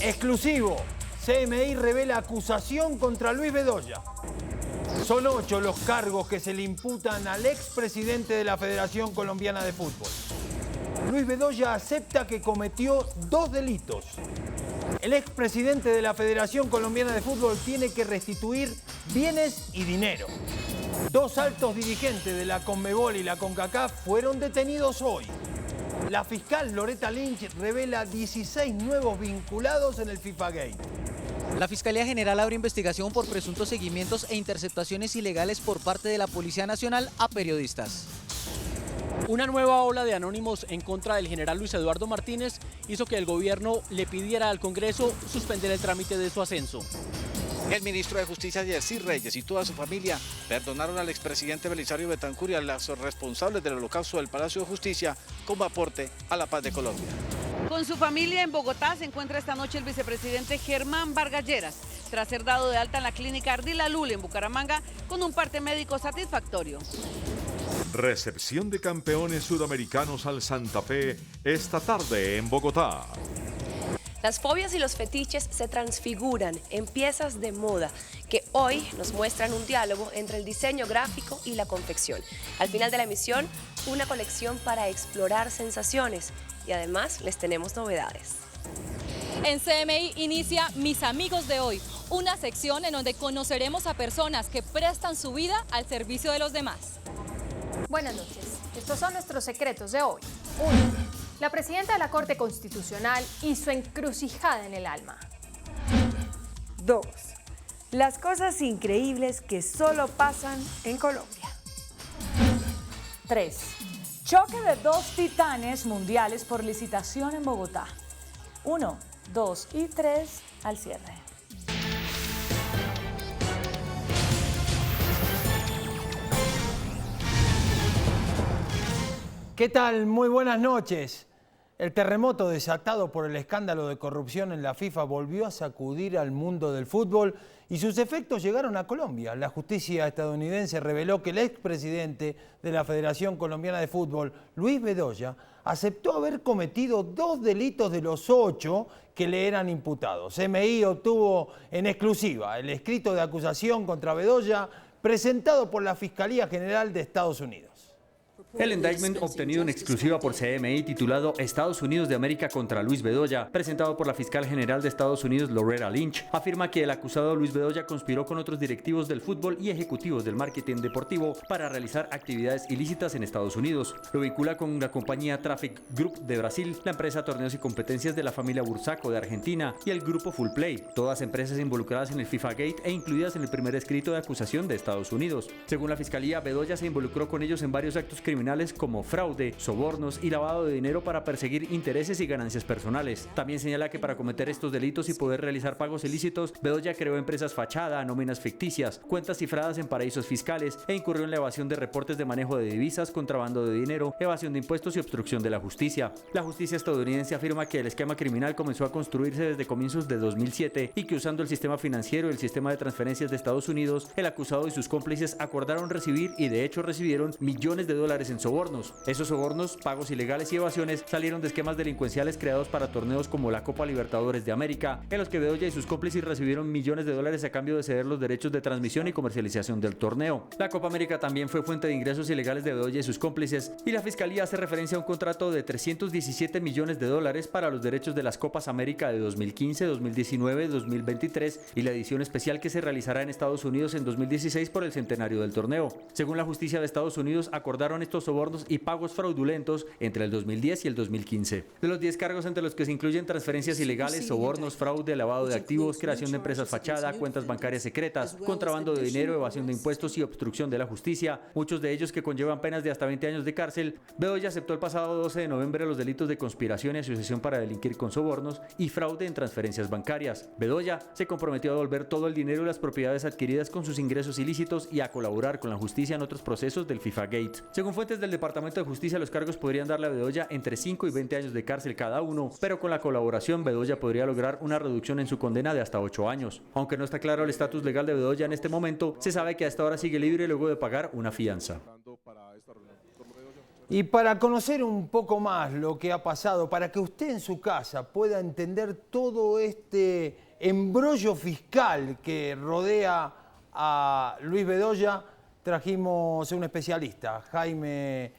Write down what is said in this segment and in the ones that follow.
Exclusivo. CMI revela acusación contra Luis Bedoya. Son 8 los cargos que se le imputan al expresidente de la Federación Colombiana de Fútbol. Luis Bedoya acepta que cometió 2 delitos. El expresidente de la Federación Colombiana de Fútbol tiene que restituir bienes y dinero. 2 altos dirigentes de la Conmebol y la CONCACAF fueron detenidos hoy. La fiscal Loretta Lynch revela 16 nuevos vinculados en el FIFA Gate. La Fiscalía General abre investigación por presuntos seguimientos e interceptaciones ilegales por parte de la Policía Nacional a periodistas. Una nueva ola de anónimos en contra del general Luis Eduardo Martínez hizo que el gobierno le pidiera al Congreso suspender el trámite de su ascenso. El ministro de Justicia, Yesir Reyes, y toda su familia perdonaron al expresidente Belisario Betancur y a los responsables del holocausto del Palacio de Justicia como aporte a la paz de Colombia. Con su familia en Bogotá se encuentra esta noche el vicepresidente Germán Vargas Lleras, tras ser dado de alta en la clínica Ardila Lul en Bucaramanga con un parte médico satisfactorio. Recepción de campeones sudamericanos al Santa Fe esta tarde en Bogotá. Las fobias y los fetiches se transfiguran en piezas de moda que hoy nos muestran un diálogo entre el diseño gráfico y la confección. Al final de la emisión, una colección para explorar sensaciones y además les tenemos novedades. En CMI inicia Mis Amigos de Hoy, una sección en donde conoceremos a personas que prestan su vida al servicio de los demás. Buenas noches, estos son nuestros secretos de hoy. 1. La presidenta de la Corte Constitucional y su encrucijada en el alma. 2. Las cosas increíbles que solo pasan en Colombia. 3. Choque de 2 titanes mundiales por licitación en Bogotá. 1, 2 y 3 al cierre. ¿Qué tal? Muy buenas noches. El terremoto desatado por el escándalo de corrupción en la FIFA volvió a sacudir al mundo del fútbol y sus efectos llegaron a Colombia. La justicia estadounidense reveló que el expresidente de la Federación Colombiana de Fútbol, Luis Bedoya, aceptó haber cometido 2 delitos de los 8 que le eran imputados. CMI obtuvo en exclusiva el escrito de acusación contra Bedoya presentado por la Fiscalía General de Estados Unidos. El indictment obtenido en exclusiva por CMI titulado Estados Unidos de América contra Luis Bedoya, presentado por la fiscal general de Estados Unidos Loretta Lynch, afirma que el acusado Luis Bedoya conspiró con otros directivos del fútbol y ejecutivos del marketing deportivo para realizar actividades ilícitas en Estados Unidos. Lo vincula con la compañía Traffic Group de Brasil, la empresa Torneos y Competencias de la familia Bursaco de Argentina y el grupo Full Play, todas empresas involucradas en el FIFA Gate e incluidas en el primer escrito de acusación de Estados Unidos. Según la fiscalía, Bedoya se involucró con ellos en varios actos criminales como fraude, sobornos y lavado de dinero para perseguir intereses y ganancias personales. También señala que para cometer estos delitos y poder realizar pagos ilícitos, Bedoya creó empresas fachada, nóminas ficticias, cuentas cifradas en paraísos fiscales e incurrió en la evasión de reportes de manejo de divisas, contrabando de dinero, evasión de impuestos y obstrucción de la justicia. La justicia estadounidense afirma que el esquema criminal comenzó a construirse desde comienzos de 2007 y que usando el sistema financiero y el sistema de transferencias de Estados Unidos, el acusado y sus cómplices acordaron recibir y de hecho recibieron millones de dólares en sobornos. Esos sobornos, pagos ilegales y evasiones salieron de esquemas delincuenciales creados para torneos como la Copa Libertadores de América, en los que Bedoya y sus cómplices recibieron millones de dólares a cambio de ceder los derechos de transmisión y comercialización del torneo. La Copa América también fue fuente de ingresos ilegales de Bedoya y sus cómplices, y la fiscalía hace referencia a un contrato de 317 millones de dólares para los derechos de las Copas América de 2015, 2019, 2023 y la edición especial que se realizará en Estados Unidos en 2016 por el centenario del torneo. Según la justicia de Estados Unidos, acordaron estos sobornos y pagos fraudulentos entre el 2010 y el 2015. De los 10 cargos entre los que se incluyen transferencias ilegales, sobornos, fraude, lavado de activos, creación de empresas fachada, cuentas bancarias secretas, contrabando de dinero, evasión de impuestos y obstrucción de la justicia, muchos de ellos que conllevan penas de hasta 20 años de cárcel, Bedoya aceptó el pasado 12 de noviembre los delitos de conspiración y asociación para delinquir con sobornos y fraude en transferencias bancarias. Bedoya se comprometió a devolver todo el dinero y las propiedades adquiridas con sus ingresos ilícitos y a colaborar con la justicia en otros procesos del FIFA Gate. Según fuentes del Departamento de Justicia, los cargos podrían darle a Bedoya entre 5 y 20 años de cárcel cada uno, pero con la colaboración Bedoya podría lograr una reducción en su condena de hasta 8 años. Aunque no está claro el estatus legal de Bedoya en este momento, se sabe que hasta ahora sigue libre luego de pagar una fianza. Y para conocer un poco más lo que ha pasado, para que usted en su casa pueda entender todo este embrollo fiscal que rodea a Luis Bedoya, trajimos a un especialista. Jaime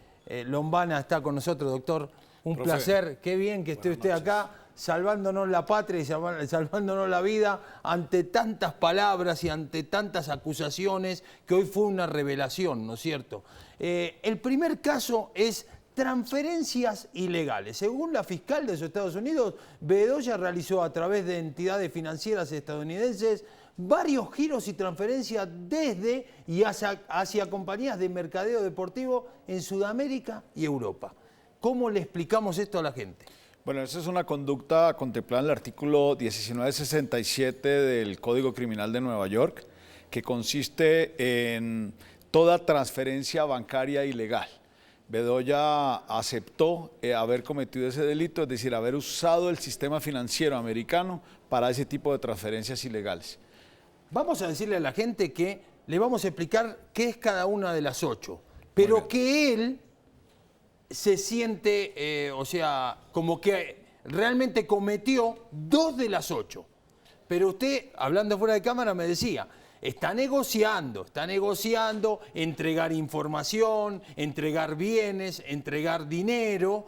Lombana está con nosotros, doctor. Un Profe. placer, qué bien que esté usted acá, salvándonos la patria y salvándonos la vida ante tantas palabras y ante tantas acusaciones, que hoy fue una revelación, ¿no es cierto? El primer caso es transferencias ilegales. Según la fiscal de los Estados Unidos, Bedoya realizó a través de entidades financieras estadounidenses varios giros y transferencias desde y hacia compañías de mercadeo deportivo en Sudamérica y Europa. ¿Cómo le explicamos esto a la gente? Bueno, esa es una conducta contemplada en el artículo 1967 del Código Criminal de Nueva York, que consiste en toda transferencia bancaria ilegal. Bedoya aceptó haber cometido ese delito, es decir, haber usado el sistema financiero americano para ese tipo de transferencias ilegales. Vamos a decirle a la gente que le vamos a explicar qué es cada una de las 8, pero que él se siente, o sea, como que realmente cometió 2 de las 8. Pero usted, hablando fuera de cámara, me decía, está negociando entregar información, entregar bienes, entregar dinero,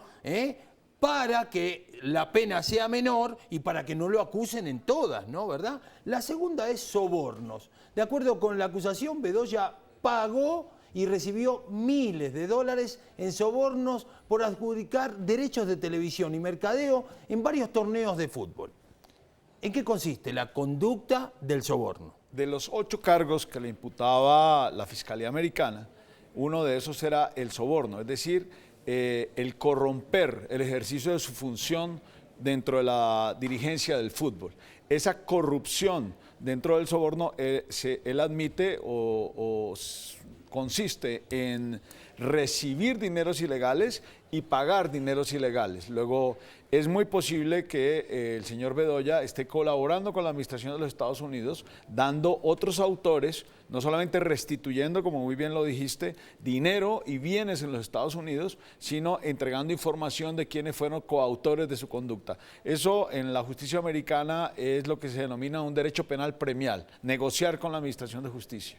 para que la pena sea menor y para que no lo acusen en todas, ¿no? ¿Verdad? La segunda es sobornos. De acuerdo con la acusación, Bedoya pagó y recibió miles de dólares en sobornos por adjudicar derechos de televisión y mercadeo en varios torneos de fútbol. ¿En qué consiste la conducta del soborno? De los 8 cargos que le imputaba la Fiscalía Americana, uno de esos era el soborno, es decir, el corromper el ejercicio de su función dentro de la dirigencia del fútbol. Esa corrupción dentro del soborno, él admite o consiste en recibir dineros ilegales y pagar dineros ilegales. Luego, es muy posible que el señor Bedoya esté colaborando con la administración de los Estados Unidos, dando otros autores, no solamente restituyendo, como muy bien lo dijiste, dinero y bienes en los Estados Unidos, sino entregando información de quiénes fueron coautores de su conducta. Eso en la justicia americana es lo que se denomina un derecho penal premial, negociar con la administración de justicia.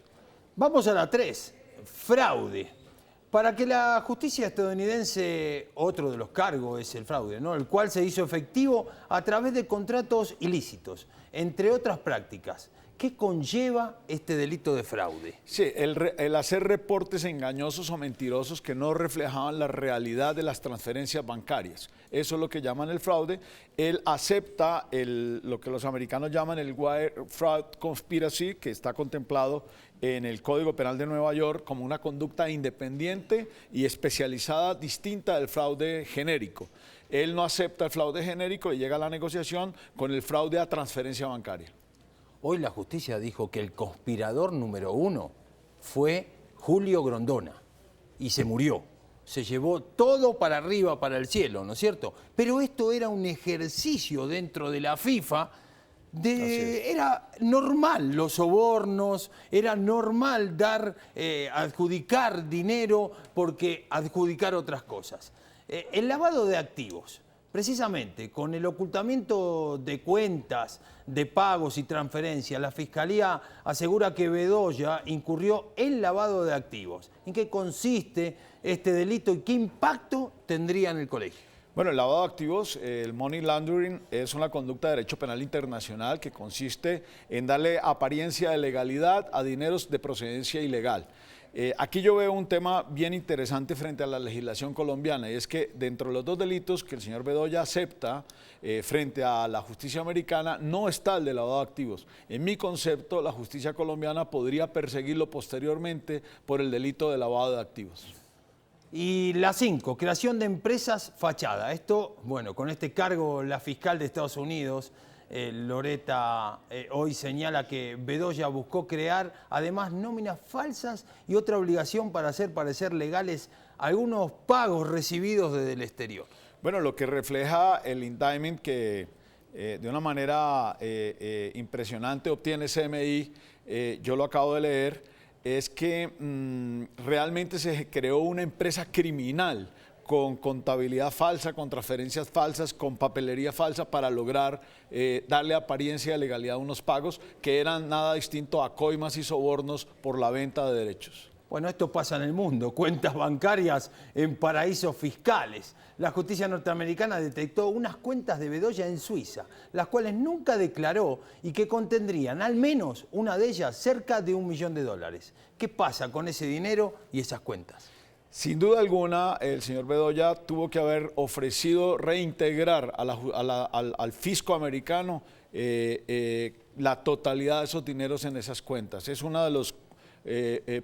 Vamos a la 3, fraude. Para que la justicia estadounidense, otro de los cargos es el fraude, ¿no? El cual se hizo efectivo a través de contratos ilícitos, entre otras prácticas. ¿Qué conlleva este delito de fraude? Sí, el hacer reportes engañosos o mentirosos que no reflejaban la realidad de las transferencias bancarias. Eso es lo que llaman el fraude. Él acepta lo que los americanos llaman el Wire Fraud Conspiracy, que está contemplado en el Código Penal de Nueva York como una conducta independiente y especializada distinta del fraude genérico. Él no acepta el fraude genérico y llega a la negociación con el fraude a transferencia bancaria. Hoy la justicia dijo que el conspirador número 1 fue Julio Grondona y se murió. Se llevó todo para arriba, para el cielo, ¿no es cierto? Pero esto era un ejercicio dentro de la FIFA. Era normal los sobornos, era normal adjudicar dinero porque adjudicar otras cosas. El lavado de activos, precisamente con el ocultamiento de cuentas, de pagos y transferencias, la Fiscalía asegura que Bedoya incurrió en lavado de activos. ¿En qué consiste este delito y qué impacto tendría en el colegio? Bueno, el lavado de activos, el money laundering, es una conducta de derecho penal internacional que consiste en darle apariencia de legalidad a dineros de procedencia ilegal. Aquí yo veo un tema bien interesante frente a la legislación colombiana, y es que dentro de los 2 delitos que el señor Bedoya acepta frente a la justicia americana, no está el de lavado de activos. En mi concepto, la justicia colombiana podría perseguirlo posteriormente por el delito de lavado de activos. Y la 5, creación de empresas fachada. Esto, bueno, con este cargo la fiscal de Estados Unidos, Loretta, hoy señala que Bedoya buscó crear además nóminas falsas y otra obligación para hacer parecer legales algunos pagos recibidos desde el exterior. Bueno, lo que refleja el indictment que de una manera impresionante obtiene CMI, yo lo acabo de leer, es que realmente se creó una empresa criminal con contabilidad falsa, con transferencias falsas, con papelería falsa para lograr darle apariencia de legalidad a unos pagos que eran nada distinto a coimas y sobornos por la venta de derechos. Bueno, esto pasa en el mundo, cuentas bancarias en paraísos fiscales. La justicia norteamericana detectó unas cuentas de Bedoya en Suiza, las cuales nunca declaró y que contendrían al menos una de ellas cerca de $1 millón. ¿Qué pasa con ese dinero y esas cuentas? Sin duda alguna, el señor Bedoya tuvo que haber ofrecido reintegrar al fisco americano la totalidad de esos dineros en esas cuentas. Es uno de los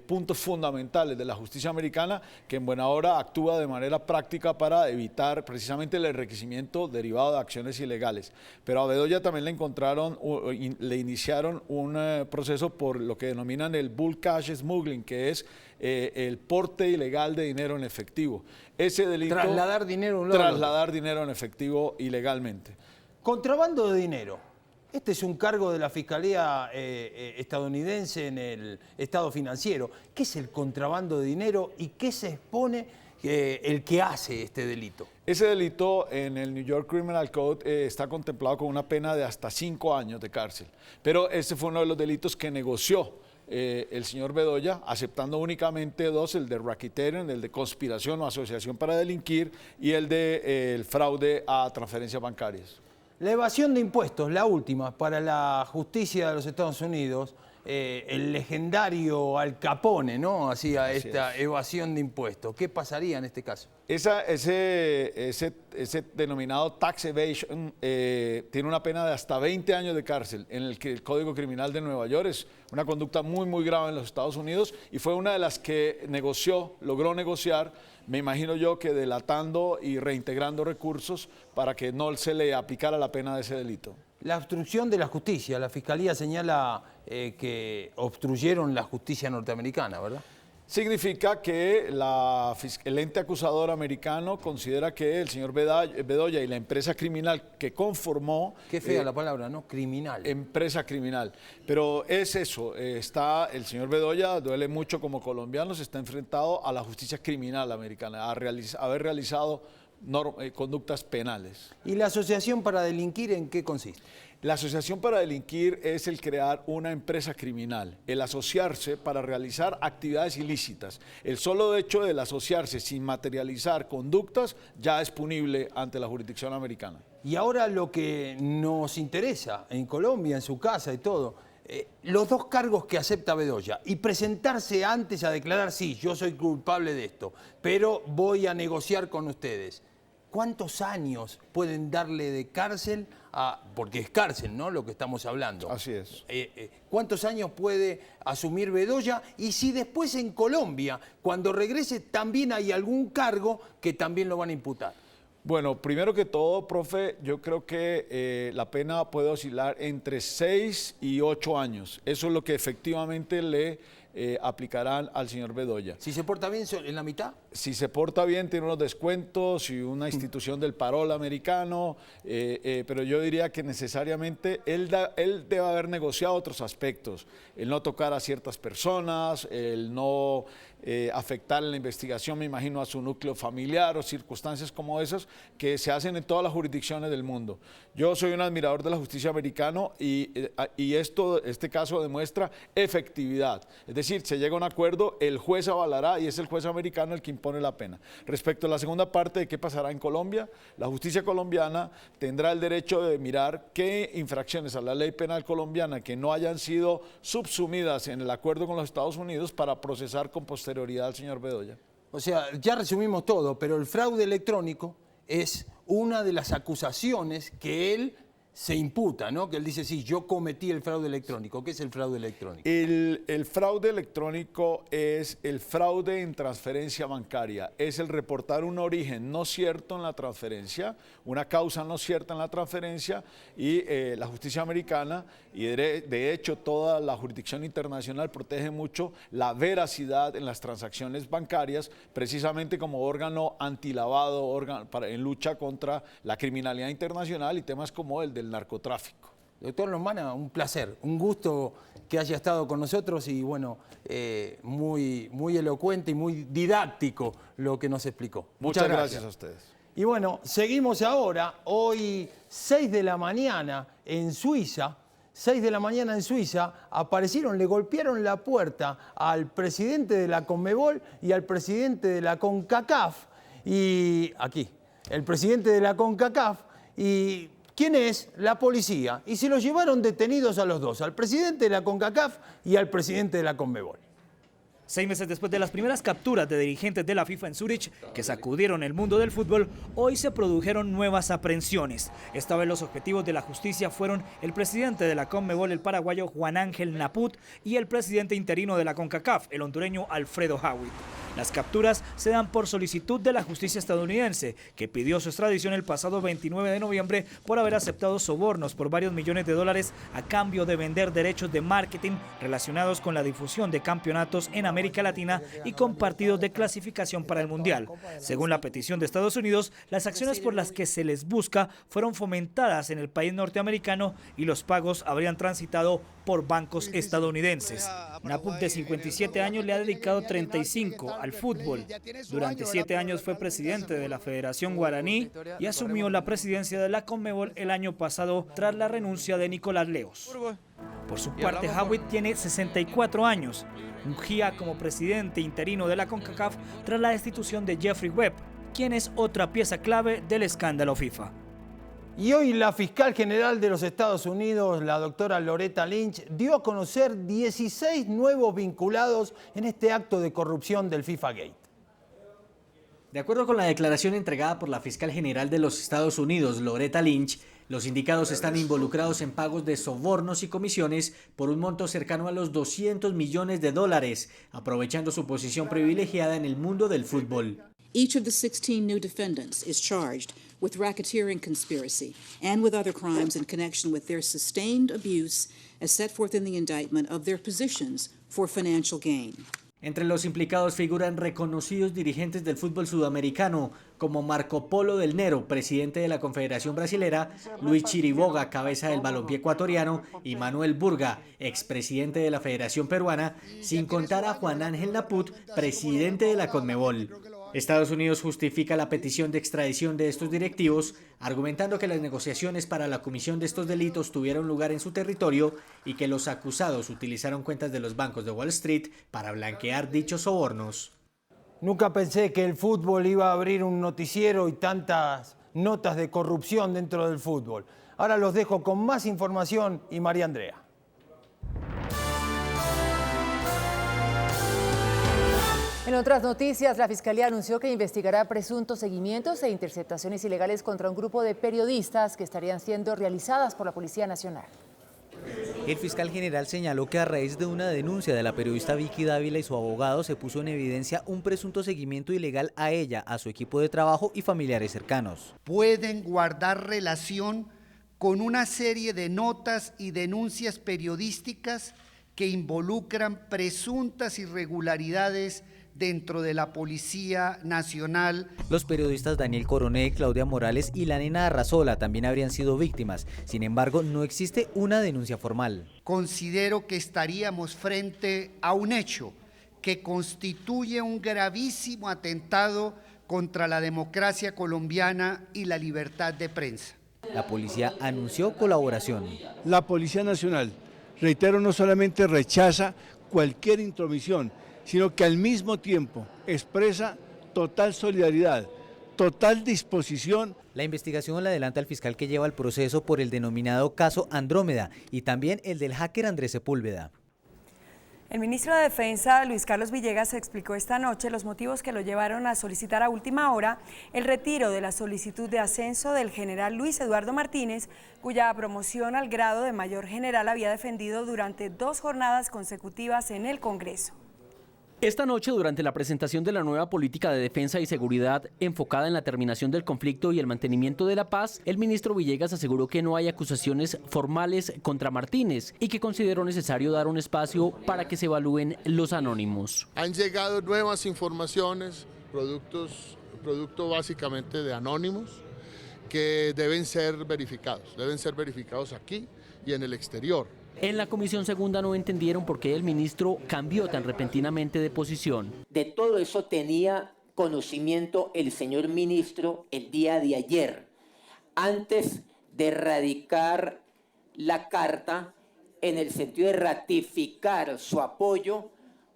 puntos fundamentales de la justicia americana que en buena hora actúa de manera práctica para evitar precisamente el enriquecimiento derivado de acciones ilegales. Pero a Bedoya también le iniciaron un proceso por lo que denominan el bulk cash smuggling, que es el porte ilegal de dinero en efectivo. Ese delito... Trasladar dinero en efectivo ilegalmente. Contrabando de dinero. Este es un cargo de la Fiscalía estadounidense en el estado financiero. ¿Qué es el contrabando de dinero y qué se expone el que hace este delito? Ese delito en el New York Criminal Code está contemplado con una pena de hasta 5 años de cárcel. Pero ese fue uno de los delitos que negoció el señor Bedoya, aceptando únicamente 2, el de racketeering, el de conspiración o asociación para delinquir, y el de el fraude a transferencias bancarias. La evasión de impuestos, la última, para la justicia de los Estados Unidos, el legendario Al Capone, ¿no? Hacía esta evasión de impuestos. ¿Qué pasaría en este caso? Ese denominado tax evasion tiene una pena de hasta 20 años de cárcel en el Código Criminal de Nueva York. Es una conducta muy, muy grave en los Estados Unidos y fue una de las que logró negociar, me imagino yo, que delatando y reintegrando recursos para que no se le aplicara la pena de ese delito. La obstrucción de la justicia. La Fiscalía señala que obstruyeron la justicia norteamericana, ¿verdad? Significa que el ente acusador americano considera que el señor Bedoya y la empresa criminal que conformó... Qué fea la palabra, ¿no? Criminal. Empresa criminal. Pero es eso, el señor Bedoya, duele mucho como colombiano, está enfrentado a la justicia criminal americana, a haber realizado conductas penales. ¿Y la asociación para delinquir en qué consiste? La asociación para delinquir es el crear una empresa criminal, el asociarse para realizar actividades ilícitas. El solo hecho de asociarse sin materializar conductas ya es punible ante la jurisdicción americana. Y ahora lo que nos interesa en Colombia, en su casa y todo, los 2 cargos que acepta Bedoya y presentarse antes a declarar, sí, yo soy culpable de esto, pero voy a negociar con ustedes. ¿Cuántos años pueden darle de cárcel porque es cárcel, ¿no?, lo que estamos hablando? Así es. ¿Cuántos años puede asumir Bedoya? Y si después en Colombia, cuando regrese, también hay algún cargo que también lo van a imputar. Bueno, primero que todo, profe, yo creo que la pena puede oscilar entre 6 y 8 años. Eso es lo que efectivamente le aplicarán al señor Bedoya. ¿Si se porta bien en la mitad? Si se porta bien, tiene unos descuentos y una institución del parol americano, pero yo diría que necesariamente él debe haber negociado otros aspectos, el no tocar a ciertas personas, el no afectar la investigación, me imagino, a su núcleo familiar o circunstancias como esas que se hacen en todas las jurisdicciones del mundo. Yo soy un admirador de la justicia americana y este caso demuestra efectividad. Es decir, se llega a un acuerdo, el juez avalará y es el juez americano el que impone la pena. Respecto a la segunda parte de qué pasará en Colombia, la justicia colombiana tendrá el derecho de mirar qué infracciones a la ley penal colombiana que no hayan sido subsumidas en el acuerdo con los Estados Unidos para procesar con posterioridad al señor Bedoya. O sea, ya resumimos todo, pero el fraude electrónico es una de las acusaciones que él se imputa, ¿no? Que él dice, sí, yo cometí el fraude electrónico. ¿Qué es el fraude electrónico? El fraude electrónico es el fraude en transferencia bancaria. Es el reportar un origen no cierto en la transferencia, una causa no cierta en la transferencia y la justicia americana y de hecho toda la jurisdicción internacional protege mucho la veracidad en las transacciones bancarias, precisamente como órgano antilavado, en lucha contra la criminalidad internacional y temas como el del narcotráfico. Doctor Lombana, un placer, un gusto que haya estado con nosotros y bueno, muy elocuente y muy didáctico lo que nos explicó. Muchas gracias a ustedes. Y bueno, seguimos ahora, hoy 6 de la mañana en Suiza, 6 de la mañana en Suiza, aparecieron, le golpearon la puerta al presidente de la Conmebol y al presidente de la CONCACAF, y aquí, el presidente de la CONCACAF, y ¿quién es? La policía. Y se los llevaron detenidos a los dos, al presidente de la CONCACAF y al presidente de la Conmebol. 6 meses después de las primeras capturas de dirigentes de la FIFA en Zúrich, que sacudieron el mundo del fútbol, hoy se produjeron nuevas aprehensiones. Esta vez los objetivos de la justicia fueron el presidente de la Conmebol, el paraguayo Juan Ángel Naput, y el presidente interino de la CONCACAF, el hondureño Alfredo Howitt. Las capturas se dan por solicitud de la justicia estadounidense, que pidió su extradición el pasado 29 de noviembre por haber aceptado sobornos por varios millones de dólares a cambio de vender derechos de marketing relacionados con la difusión de campeonatos en América Latina y con partidos de clasificación para el Mundial. Según la petición de Estados Unidos, las acciones por las que se les busca fueron fomentadas en el país norteamericano y los pagos habrían transitado por bancos estadounidenses. Naput, de 57 años, le ha dedicado 35 al fútbol. Durante 7 años fue presidente de la Federación Guaraní y asumió la presidencia de la Conmebol el año pasado tras la renuncia de Nicolás Leos. Por su parte, Howitt tiene 64 años. Ungía como presidente interino de la CONCACAF tras la destitución de Jeffrey Webb, quien es otra pieza clave del escándalo FIFA. Y hoy la fiscal general de los Estados Unidos, la doctora Loretta Lynch, dio a conocer 16 nuevos vinculados en este acto de corrupción del FIFA Gate. De acuerdo con la declaración entregada por la fiscal general de los Estados Unidos, Loretta Lynch, los indicados están involucrados en pagos de sobornos y comisiones por un monto cercano a los $200 millones, aprovechando su posición privilegiada en el mundo del fútbol. Each of the 16 new defendants is charged with racketeering conspiracy and with other crimes in connection with their sustained abuse as set forth in the indictment of their positions for financial gain. Entre los implicados figuran reconocidos dirigentes del fútbol sudamericano como Marco Polo del Nero, presidente de la Confederación Brasilera, Luis Chiriboga, cabeza del balompié ecuatoriano, y Manuel Burga, expresidente de la Federación Peruana, sin contar a Juan Ángel Naput, presidente de la Conmebol. Estados Unidos justifica la petición de extradición de estos directivos, argumentando que las negociaciones para la comisión de estos delitos tuvieron lugar en su territorio y que los acusados utilizaron cuentas de los bancos de Wall Street para blanquear dichos sobornos. Nunca pensé que el fútbol iba a abrir un noticiero y tantas notas de corrupción dentro del fútbol. Ahora los dejo con más información y María Andrea. En otras noticias, la Fiscalía anunció que investigará presuntos seguimientos e interceptaciones ilegales contra un grupo de periodistas que estarían siendo realizadas por la Policía Nacional. El fiscal general señaló que a raíz de una denuncia de la periodista Vicky Dávila y su abogado se puso en evidencia un presunto seguimiento ilegal a ella, a su equipo de trabajo y familiares cercanos. Pueden guardar relación con una serie de notas y denuncias periodísticas que involucran presuntas irregularidades dentro de la Policía Nacional. Los periodistas Daniel Coronel, Claudia Morales y la nena Arrazola también habrían sido víctimas. Sin embargo, no existe una denuncia formal. Considero que estaríamos frente a un hecho que constituye un gravísimo atentado contra la democracia colombiana y la libertad de prensa. La policía anunció colaboración. La Policía Nacional, reitero, no solamente rechaza cualquier intromisión, sino que al mismo tiempo expresa total solidaridad, total disposición. La investigación la adelanta el fiscal que lleva el proceso por el denominado caso Andrómeda y también el del hacker Andrés Sepúlveda. El ministro de Defensa, Luis Carlos Villegas, explicó esta noche los motivos que lo llevaron a solicitar a última hora el retiro de la solicitud de ascenso del general Luis Eduardo Martínez, cuya promoción al grado de mayor general había defendido durante 2 jornadas consecutivas en el Congreso. Esta noche, durante la presentación de la nueva política de defensa y seguridad enfocada en la terminación del conflicto y el mantenimiento de la paz, el ministro Villegas aseguró que no hay acusaciones formales contra Martínez y que consideró necesario dar un espacio para que se evalúen los anónimos. Han llegado nuevas informaciones, producto básicamente de anónimos, que deben ser verificados aquí y en el exterior. En la Comisión Segunda no entendieron por qué el ministro cambió tan repentinamente de posición. De todo eso tenía conocimiento el señor ministro el día de ayer, antes de radicar la carta en el sentido de ratificar su apoyo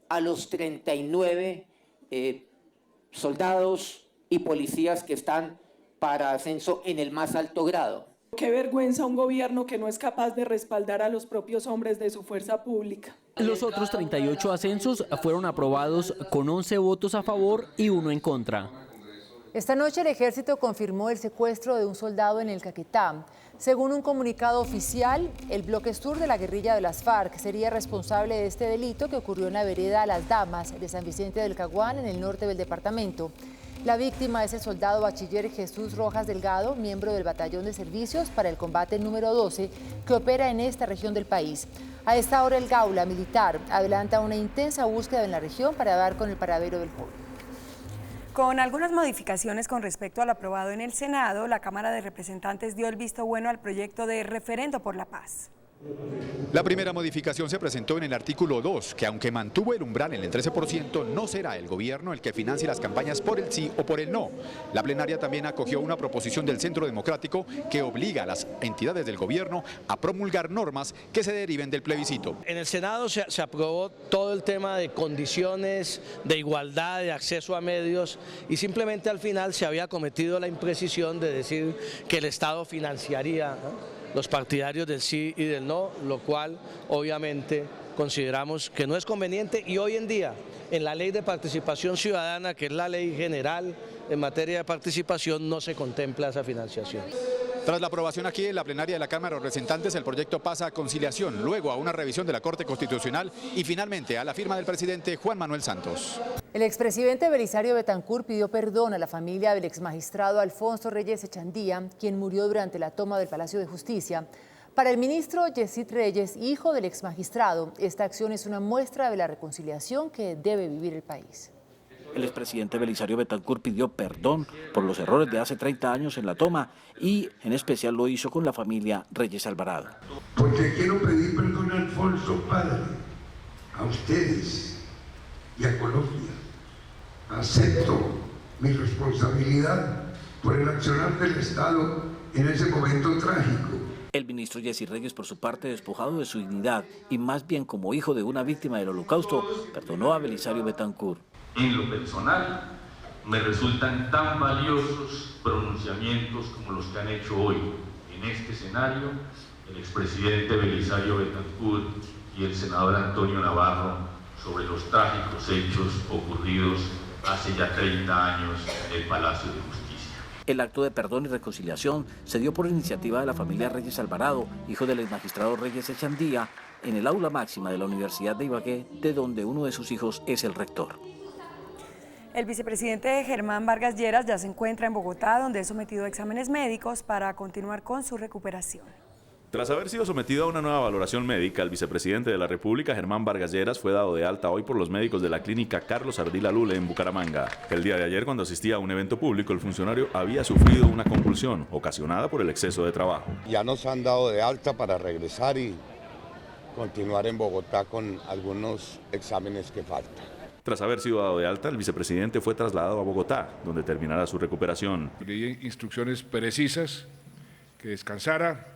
a los 39 soldados y policías que están para ascenso en el más alto grado. Qué vergüenza un gobierno que no es capaz de respaldar a los propios hombres de su fuerza pública. Los otros 38 ascensos fueron aprobados con 11 votos a favor y 1 en contra. Esta noche el ejército confirmó el secuestro de un soldado en el Caquetá. Según un comunicado oficial, el bloque sur de la guerrilla de las FARC sería responsable de este delito que ocurrió en la vereda Las Damas de San Vicente del Caguán, en el norte del departamento. La víctima es el soldado bachiller Jesús Rojas Delgado, miembro del Batallón de Servicios para el Combate número 12, que opera en esta región del país. A esta hora el Gaula militar adelanta una intensa búsqueda en la región para dar con el paradero del joven. Con algunas modificaciones con respecto al aprobado en el Senado, la Cámara de Representantes dio el visto bueno al proyecto de referendo por la paz. La primera modificación se presentó en el artículo 2, que aunque mantuvo el umbral en el 13%, no será el gobierno el que financie las campañas por el sí o por el no. La plenaria también acogió una proposición del Centro Democrático que obliga a las entidades del gobierno a promulgar normas que se deriven del plebiscito. En el Senado se aprobó todo el tema de condiciones de igualdad, de acceso a medios, y simplemente al final se había cometido la imprecisión de decir que el Estado financiaría, ¿no?, los partidarios del sí y del no, lo cual obviamente consideramos que no es conveniente, y hoy en día en la Ley de Participación Ciudadana, que es la ley general en materia de participación, no se contempla esa financiación. Tras la aprobación aquí en la plenaria de la Cámara de Representantes, el proyecto pasa a conciliación, luego a una revisión de la Corte Constitucional y finalmente a la firma del presidente Juan Manuel Santos. El expresidente Belisario Betancur pidió perdón a la familia del exmagistrado Alfonso Reyes Echandía, quien murió durante la toma del Palacio de Justicia. Para el ministro Yesid Reyes, hijo del exmagistrado, esta acción es una muestra de la reconciliación que debe vivir el país. El expresidente Belisario Betancur pidió perdón por los errores de hace 30 años en la toma y en especial lo hizo con la familia Reyes Alvarado. Porque quiero pedir perdón a Alfonso, padre, a ustedes y a Colombia. Acepto mi responsabilidad por el accionar del Estado en ese momento trágico. El ministro Yesid Reyes, por su parte, despojado de su dignidad y más bien como hijo de una víctima del Holocausto, perdonó a Belisario Betancur. En lo personal, me resultan tan valiosos pronunciamientos como los que han hecho hoy en este escenario el expresidente Belisario Betancur y el senador Antonio Navarro sobre los trágicos hechos ocurridos hace ya 30 años en el Palacio de Justicia. El acto de perdón y reconciliación se dio por iniciativa de la familia Reyes Alvarado, hijo del exmagistrado Reyes Echandía, en el aula máxima de la Universidad de Ibagué, de donde uno de sus hijos es el rector. El vicepresidente Germán Vargas Lleras ya se encuentra en Bogotá, donde es sometido a exámenes médicos para continuar con su recuperación. Tras haber sido sometido a una nueva valoración médica, el vicepresidente de la República, Germán Vargas Lleras, fue dado de alta hoy por los médicos de la clínica Carlos Ardila Lule en Bucaramanga. El día de ayer, cuando asistía a un evento público, el funcionario había sufrido una convulsión ocasionada por el exceso de trabajo. Ya nos han dado de alta para regresar y continuar en Bogotá con algunos exámenes que faltan. Tras haber sido dado de alta, el vicepresidente fue trasladado a Bogotá, donde terminará su recuperación. Le di instrucciones precisas, que descansara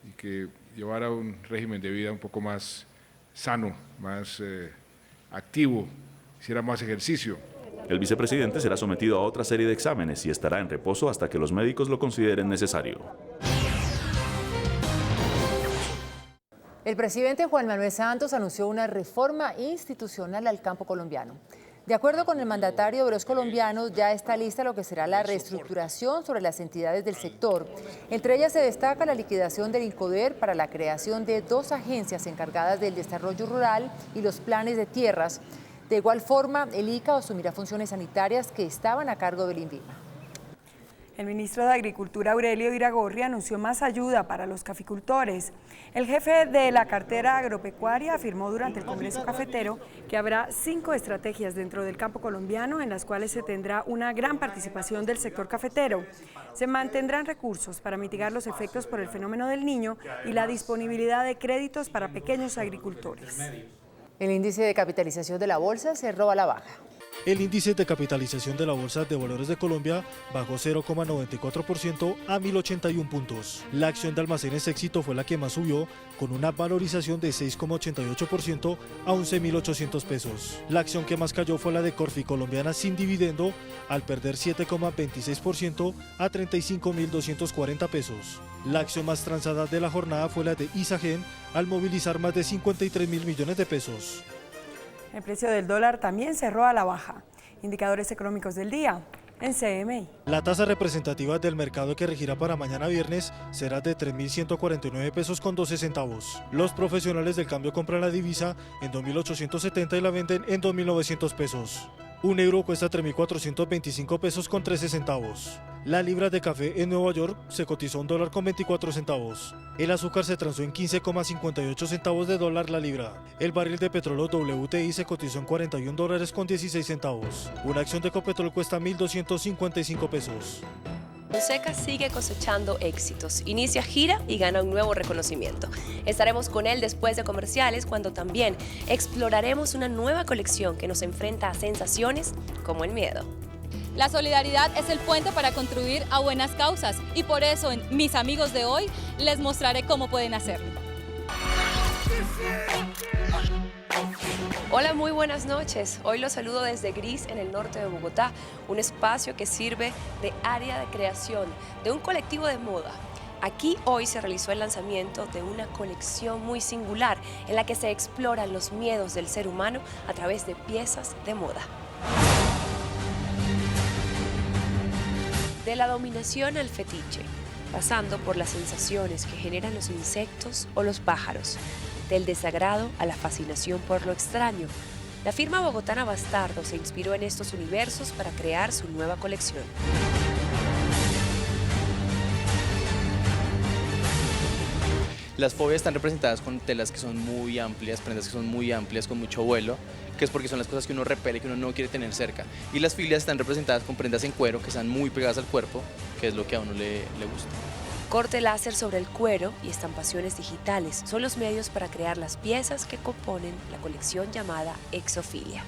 y que llevara un régimen de vida un poco más sano, más activo, hiciera más ejercicio. El vicepresidente será sometido a otra serie de exámenes y estará en reposo hasta que los médicos lo consideren necesario. El presidente Juan Manuel Santos anunció una reforma institucional al campo colombiano. De acuerdo con el mandatario de los colombianos, ya está lista lo que será la reestructuración sobre las entidades del sector. Entre ellas se destaca la liquidación del INCODER para la creación de 2 agencias encargadas del desarrollo rural y los planes de tierras. De igual forma, el ICA asumirá funciones sanitarias que estaban a cargo del INVIMA. El ministro de Agricultura, Aurelio Iragorri, anunció más ayuda para los caficultores. El jefe de la cartera agropecuaria afirmó durante el Congreso Cafetero que habrá 5 estrategias dentro del campo colombiano en las cuales se tendrá una gran participación del sector cafetero. Se mantendrán recursos para mitigar los efectos por el fenómeno del Niño y la disponibilidad de créditos para pequeños agricultores. El índice de capitalización de la bolsa cerró a la baja. El índice de capitalización de la Bolsa de Valores de Colombia bajó 0,94% a 1.081 puntos. La acción de Almacenes Éxito fue la que más subió, con una valorización de 6,88% a 11.800 pesos. La acción que más cayó fue la de Corfi Colombiana sin dividendo, al perder 7,26% a 35.240 pesos. La acción más transada de la jornada fue la de Isagen, al movilizar más de 53.000 millones de pesos. El precio del dólar también cerró a la baja. Indicadores económicos del día en CMI. La tasa representativa del mercado que regirá para mañana viernes será de 3.149 pesos con 12 centavos. Los profesionales del cambio compran la divisa en 2.870 y la venden en 2.900 pesos. Un euro cuesta 3.425 pesos con 13 centavos. La libra de café en Nueva York se cotizó $1 con 24 centavos. El azúcar se transó en 15,58 centavos de dólar la libra. El barril de petróleo WTI se cotizó en $41 con 16 centavos. Una acción de Ecopetrol cuesta 1.255 pesos. Fonseca sigue cosechando éxitos, inicia gira y gana un nuevo reconocimiento. Estaremos con él después de comerciales, cuando también exploraremos una nueva colección que nos enfrenta a sensaciones como el miedo. La solidaridad es el puente para contribuir a buenas causas y por eso en Mis Amigos de Hoy les mostraré cómo pueden hacerlo. Hola, muy buenas noches. Hoy los saludo desde Gris, en el norte de Bogotá, un espacio que sirve de área de creación de un colectivo de moda. Aquí hoy se realizó el lanzamiento de una colección muy singular en la que se exploran los miedos del ser humano a través de piezas de moda. De la dominación al fetiche, pasando por las sensaciones que generan los insectos o los pájaros, del desagrado a la fascinación por lo extraño. La firma bogotana Bastardo se inspiró en estos universos para crear su nueva colección. Las fobias están representadas con telas que son muy amplias, prendas que son muy amplias, con mucho vuelo, que es porque son las cosas que uno repele, que uno no quiere tener cerca. Y las filias están representadas con prendas en cuero, que están muy pegadas al cuerpo, que es lo que a uno le gusta. Corte láser sobre el cuero y estampaciones digitales son los medios para crear las piezas que componen la colección llamada Exofilia.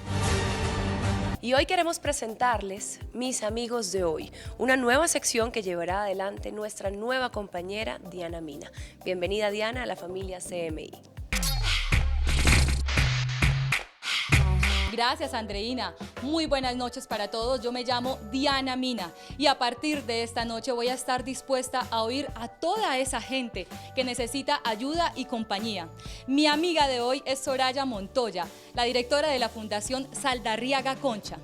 Y hoy queremos presentarles Mis Amigos de Hoy, una nueva sección que llevará adelante nuestra nueva compañera Diana Mina. Bienvenida, Diana, a la familia CMI. Gracias, Andreina. Muy buenas noches para todos. Yo me llamo Diana Mina y a partir de esta noche voy a estar dispuesta a oír a toda esa gente que necesita ayuda y compañía. Mi amiga de hoy es Soraya Montoya, la directora de la Fundación Saldarriaga Concha.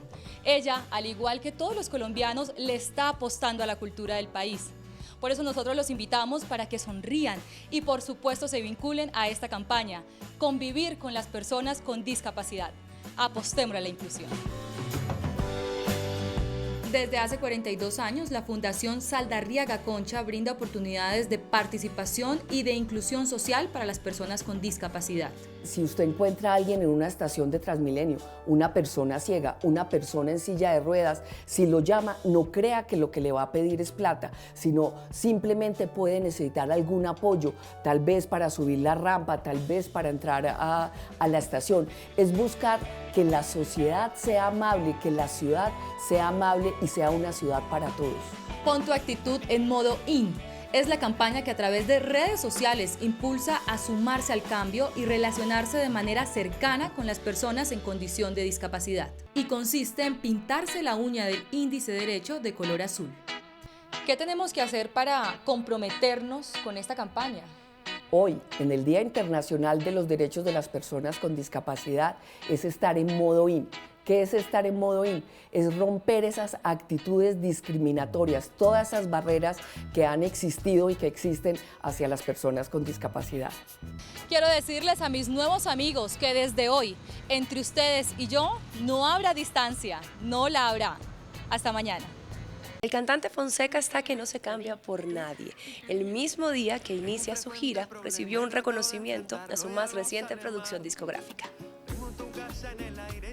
Ella, al igual que todos los colombianos, le está apostando a la cultura del país. Por eso nosotros los invitamos para que sonrían y por supuesto se vinculen a esta campaña, convivir con las personas con discapacidad. Apostemos a la inclusión. Desde hace 42 años, la Fundación Saldarriaga Concha brinda oportunidades de participación y de inclusión social para las personas con discapacidad. Si usted encuentra a alguien en una estación de Transmilenio, una persona ciega, una persona en silla de ruedas, si lo llama, no crea que lo que le va a pedir es plata, sino simplemente puede necesitar algún apoyo, tal vez para subir la rampa, tal vez para entrar a la estación. Es buscar que la sociedad sea amable, que la ciudad sea amable y sea una ciudad para todos. Pon tu actitud en modo IN. Es la campaña que a través de redes sociales impulsa a sumarse al cambio y relacionarse de manera cercana con las personas en condición de discapacidad. Y consiste en pintarse la uña del índice derecho de color azul. ¿Qué tenemos que hacer para comprometernos con esta campaña? Hoy, en el Día Internacional de los Derechos de las Personas con Discapacidad, es estar en modo IN. ¿Qué es estar en modo IN? Es romper esas actitudes discriminatorias, todas esas barreras que han existido y que existen hacia las personas con discapacidad. Quiero decirles a mis nuevos amigos que desde hoy, entre ustedes y yo, no habrá distancia, no la habrá. Hasta mañana. El cantante Fonseca está que no se cambia por nadie. El mismo día que inicia su gira, recibió un reconocimiento a su más reciente producción discográfica.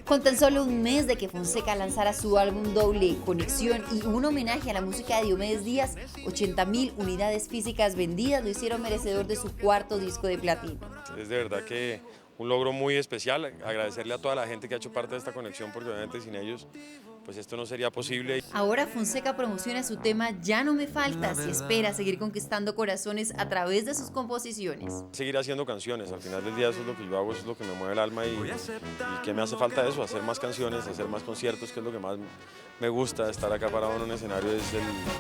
Con tan solo un mes de que Fonseca lanzara su álbum doble Conexión y un homenaje a la música de Diomedes Díaz, 80.000 unidades físicas vendidas lo hicieron merecedor de su cuarto disco de platino. Es de verdad que un logro muy especial, agradecerle a toda la gente que ha hecho parte de esta conexión, porque obviamente sin ellos pues esto no sería posible. Ahora Fonseca promociona su tema Ya no me faltas y espera seguir conquistando corazones a través de sus composiciones. Seguir haciendo canciones, al final del día eso es lo que yo hago, eso es lo que me mueve el alma y que me hace falta eso, hacer más canciones, hacer más conciertos, que es lo que más me gusta. Estar acá parado en un escenario es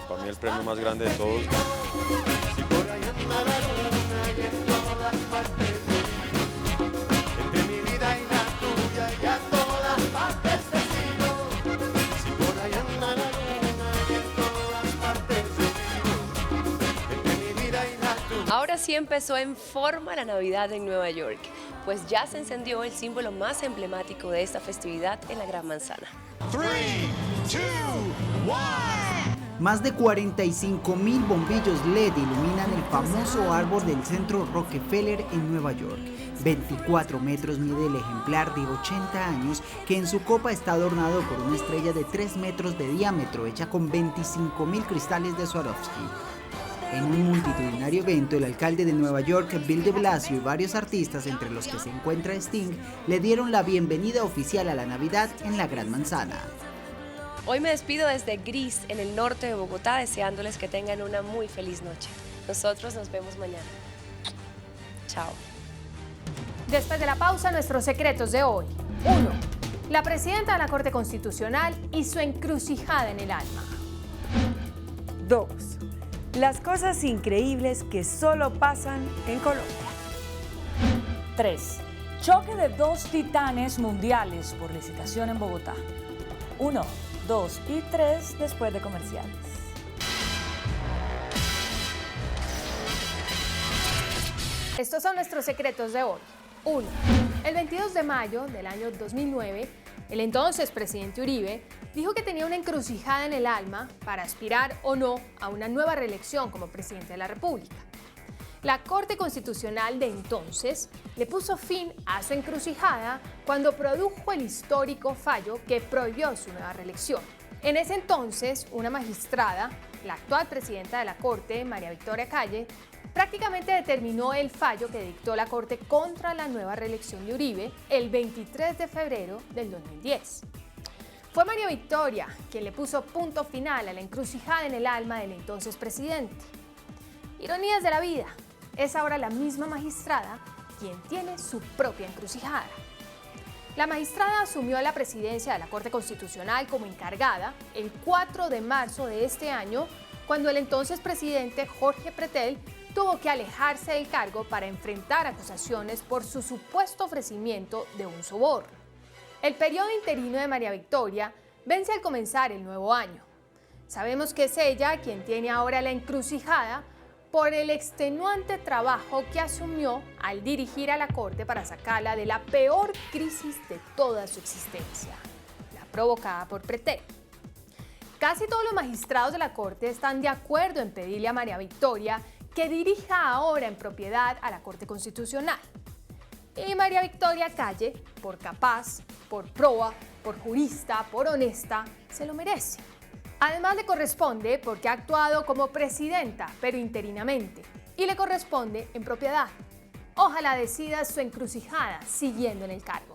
para mí el premio más grande de todos. Ahora sí empezó en forma la Navidad en Nueva York, pues ya se encendió el símbolo más emblemático de esta festividad en la Gran Manzana. 3, 2, 1. Más de 45.000 bombillos LED iluminan el famoso árbol del centro Rockefeller en Nueva York. 24 metros mide el ejemplar de 80 años que en su copa está adornado por una estrella de 3 metros de diámetro hecha con 25.000 cristales de Swarovski. En un multitudinario evento, el alcalde de Nueva York, Bill de Blasio, y varios artistas, entre los que se encuentra Sting, le dieron la bienvenida oficial a la Navidad en la Gran Manzana. Hoy me despido desde Gris, en el norte de Bogotá, deseándoles que tengan una muy feliz noche. Nosotros nos vemos mañana. Chao. Después de la pausa, nuestros secretos de hoy. 1. La presidenta de la Corte Constitucional y su encrucijada en el alma. 2. Las cosas increíbles que solo pasan en Colombia. 3. Choque de dos titanes mundiales por licitación en Bogotá. 1, 2 y 3 después de comerciales. Estos son nuestros secretos de hoy. 1. El 22 de mayo del año 2009, el entonces presidente Uribe dijo que tenía una encrucijada en el alma para aspirar o no a una nueva reelección como presidente de la República. La Corte Constitucional de entonces le puso fin a su encrucijada cuando produjo el histórico fallo que prohibió su nueva reelección. En ese entonces, una magistrada, la actual presidenta de la Corte, María Victoria Calle, prácticamente determinó el fallo que dictó la Corte contra la nueva reelección de Uribe el 23 de febrero del 2010. Fue María Victoria quien le puso punto final a la encrucijada en el alma del entonces presidente. Ironías de la vida, es ahora la misma magistrada quien tiene su propia encrucijada. La magistrada asumió la presidencia de la Corte Constitucional como encargada el 4 de marzo de este año, cuando el entonces presidente Jorge Pretel tuvo que alejarse del cargo para enfrentar acusaciones por su supuesto ofrecimiento de un soborno. El periodo interino de María Victoria vence al comenzar el nuevo año. Sabemos que es ella quien tiene ahora la encrucijada por el extenuante trabajo que asumió al dirigir a la Corte para sacarla de la peor crisis de toda su existencia, la provocada por Pretel. Casi todos los magistrados de la Corte están de acuerdo en pedirle a María Victoria que dirija ahora en propiedad a la Corte Constitucional. Y María Victoria Calle, por capaz, por proba, por jurista, por honesta, se lo merece. Además le corresponde porque ha actuado como presidenta, pero interinamente, y le corresponde en propiedad. Ojalá decida su encrucijada siguiendo en el cargo.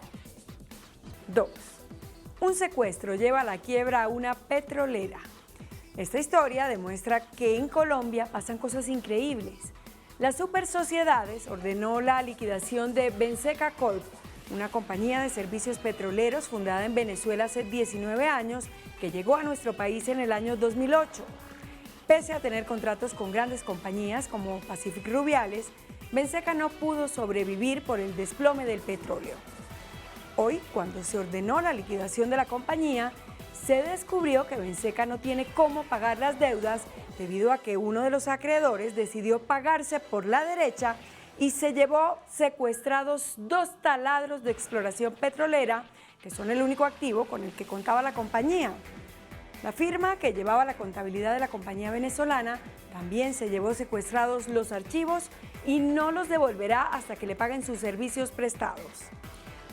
2. Un secuestro lleva a la quiebra a una petrolera. Esta historia demuestra que en Colombia pasan cosas increíbles. Las Supersociedades ordenó la liquidación de Benseca Corp, una compañía de servicios petroleros fundada en Venezuela hace 19 años que llegó a nuestro país en el año 2008. Pese a tener contratos con grandes compañías como Pacific Rubiales, Benseca no pudo sobrevivir por el desplome del petróleo. Hoy, cuando se ordenó la liquidación de la compañía, se descubrió que Benseca no tiene cómo pagar las deudas debido a que uno de los acreedores decidió pagarse por la derecha y se llevó secuestrados 2 taladros de exploración petrolera, que son el único activo con el que contaba la compañía. La firma que llevaba la contabilidad de la compañía venezolana también se llevó secuestrados los archivos y no los devolverá hasta que le paguen sus servicios prestados.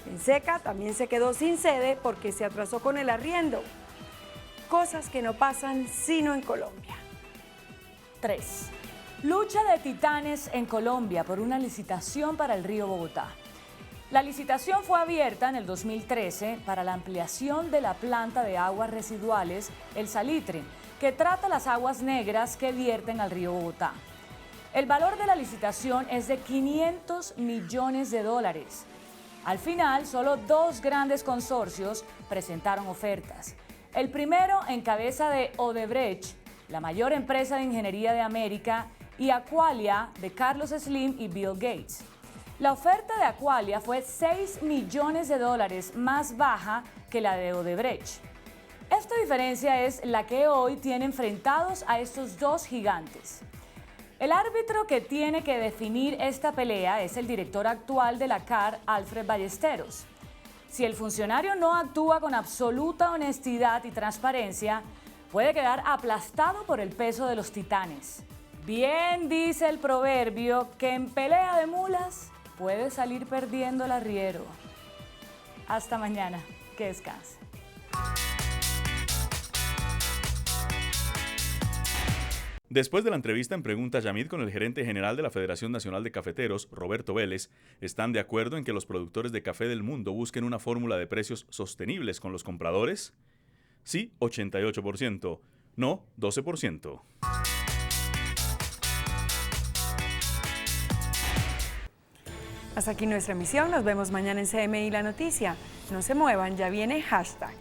Penseca también se quedó sin sede porque se atrasó con el arriendo. Cosas que no pasan sino en Colombia. 3. Lucha de titanes en Colombia por una licitación para el río Bogotá. La licitación fue abierta en el 2013 para la ampliación de la planta de aguas residuales El Salitre, que trata las aguas negras que vierten al río Bogotá. El valor de la licitación es de $500 millones. Al final, solo 2 grandes consorcios presentaron ofertas. El primero en cabeza de Odebrecht, la mayor empresa de ingeniería de América, y Aqualia de Carlos Slim y Bill Gates. La oferta de Aqualia fue $6 millones más baja que la de Odebrecht. Esta diferencia es la que hoy tiene enfrentados a estos 2 gigantes. El árbitro que tiene que definir esta pelea es el director actual de la CAR, Alfred Ballesteros. Si el funcionario no actúa con absoluta honestidad y transparencia, puede quedar aplastado por el peso de los titanes. Bien dice el proverbio que en pelea de mulas puede salir perdiendo el arriero. Hasta mañana. Que descanse. Después de la entrevista en Pregunta Yamid con el gerente general de la Federación Nacional de Cafeteros, Roberto Vélez, ¿están de acuerdo en que los productores de café del mundo busquen una fórmula de precios sostenibles con los compradores? Sí, 88%. No, 12%. Hasta aquí nuestra emisión. Nos vemos mañana en CMI La Noticia. No se muevan, ya viene hashtag.